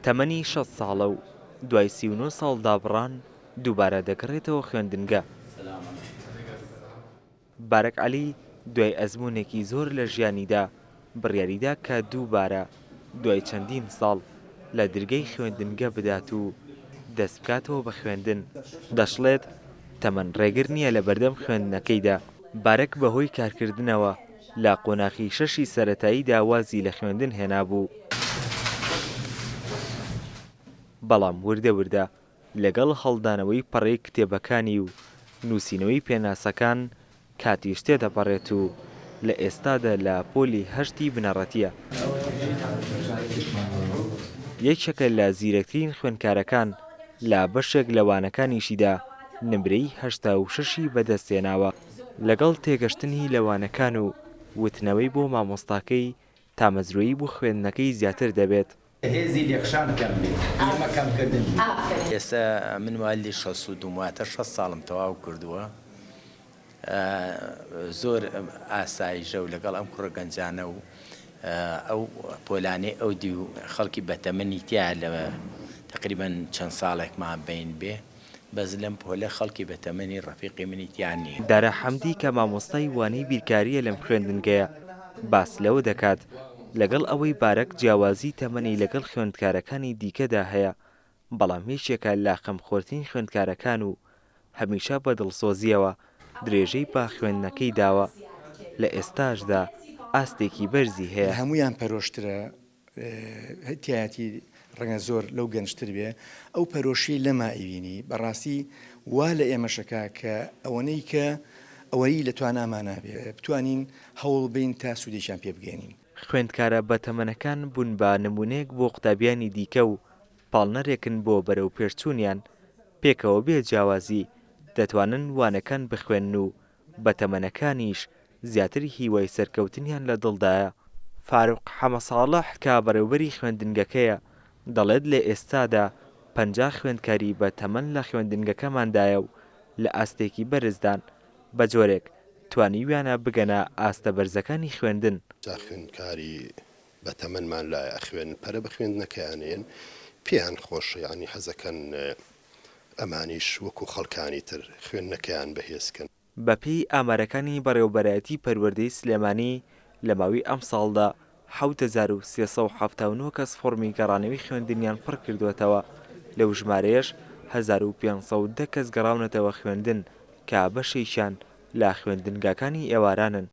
تەمەنی 6 ساڵە و دوای 39 ساڵ دابڕان دووبارە دەگەڕێتەوە خوێندنگە. بارەک عەلی دوای ئەزموونێکی زۆر لە ژیانیدا بڕیاریدا کە دووبارە دوای چەندین ساڵ لە دەرگای خوێندنگە بدات و دەست بکاتەوە بە خوێندن. دەشڵێت تەمەن ڕێگر نییە لە بەردەم خوێندنەکەیدا. بارەک بەهۆی کارکردنەوە لە قۆناغی 6ی سەرەتاییدا وازی لە خوێندن هێنابوو، بەڵام وردە وردە لەگەڵ هەڵدانەوەی پەڕەی کتێبەکانی و نووسینەوەی پێناسەکان کاتیش تێدەپەڕێت و لە ئێستادا لە پۆلی 8ی بنەڕەتیە. یەکێکە لە زیرەکترین خوێندکارەکان لە بەشێک لە وانەکانیشیدا نمرەی 86 بەدەستهێناوە. لەگەڵ تێگەشتنی لەوانەکان و وتنەوەی بۆ مامۆستاکەی تامەزرۆیی بۆ خوێندنەکەی زیاتر دەبێت. ئێستا من والی 62 ساڵم تەواو کردووە، زۆر ئاساییژە و لەگەڵ ئەم کوڕە گەنجانە و ئەو پۆلانەی ئەو دی و خەڵکی بەتەمەنی تیا لە تقریبەن چەند ساڵێکمان بین بێ، بەس لەم پۆلە خەڵکی بەتەمەنی ڕەفیقی منی تیان نییە. دارا حەمدی کە مامۆستای وانەی بیرکاریە لەم خوێندنگەیە باس لەوە دەکات لەگەڵ ئەوەی بارەک جیاوازی تەمەنی لەگەڵ خوێندکارەکانی دیکەدا هەیە، بەڵام هیچێکە لە خەمخۆرترین خوێندکارەکان و هەمیشە بە دڵسۆزیەوە درێژەی با خوێندنەکەی داوە. لە ئێستاشدا ئاستێکی بەرزی هەیە. هەمویان پەرۆشترە، هەتیایەتی ڕەنگە زۆر لەو گەنجتر بێ، ئەو پەرۆشی لەما ئیوینی بەڕاستی وا لە ئێمەشەکە کە ئەوەنەی کە ئەوەی لە توانامانابێ بتوانین هەوڵ بین تا سوودێکیان پێ بگەێنین. خوێندکارە بەتەمەنەکان بوون بە نمونەیەک بۆ قوتابیانی دیکە و پاڵنەرێکن بۆ بەرەو پێشچوونیان. پێکەوە بێ جیاوازی دەتوانن وانەکان بخوێن و بەتەمەنەکانیش زیاتر هیوای سەرکەوتنیان لە دڵدایە. فاروق حەمەساڵح کە بەڕێوەبەری خوێندنگەکەیە دەڵێت لە ئێستادا 50 خوێندکاری بەتەمەن لە خوێندنگەکەماندایە و لە ئاستێکی بەرزدان بە جۆرێک توانیویانە بگەنە ئاستە بەرزەکانی خوێندن. خوێندکاری بەتەمەنمان لایە خوێن پەرە بە خوێندنەکەیانێن پێیان خۆش، یعنی حەزەکەن ئەمانیش وەکو خەڵکانی تر خوێندنەکەیان بەهێزکەن. بەپێی ئامارەکانی بەڕێوەبەرایەتی پەروەردەی سلێمانی لە ماوەی ئەم ساڵدا 7379 کەس فۆرمی گەڕانەوەی خوێندنیان پڕ کردوێتەوە. لەو ژمارەیەش 1510 کەس گەڕاونەتەوە خوێندن کە بەشێکیان لە خوێندنگەکانی ئێوارانن.